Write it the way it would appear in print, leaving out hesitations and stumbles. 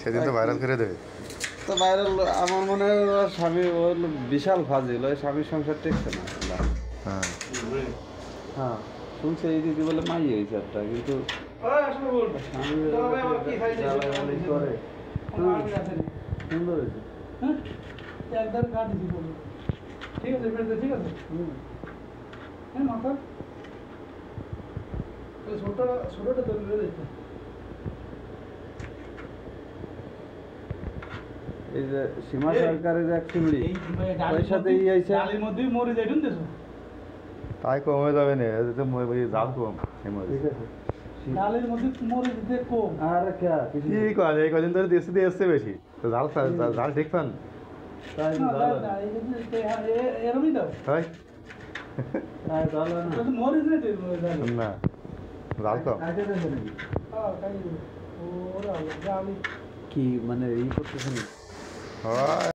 সেদিন তো ভাইরাল করে দেবে। তো ভাইরাল আমার মনে হয় ওর স্বামী ওর বিশাল ফাজিল, ওই স্বামীর সংসার টেকছে না। হ্যাঁ হ্যাঁ শুনছে এই দিদি বলে মাই হয়েছে একটা, কিন্তু স্বামী করে সুন্দর হয়েছে। একদম গাড়ি দিব ঠিক আছে ঠিক আছে হ্যাঁ মাথা ছোটটা তৈরি করে দিতে। এই যে সীমা সরকারের এক চিমড়ি ওই সাথে আইছে ডালের মধ্যেই মরে যাইতুন দেছো, তাই কমে যাবে না, জাল কম ঠিক আছে। ডালের মধ্যে মরে দিতে কম আর কে কি কয় এই কদিন ধরে দেশে দিয়ে এসছে বেশি, তো জাল জাল ঠিক পান তাই না ভালো না এরমই দাও হয় তাই ভালো না তো মরে যাইতে না জাল কম আগে দেখো নাকি হ্যাঁ তাই ওরা ডালি কি মানে ই করতেছেন হয়।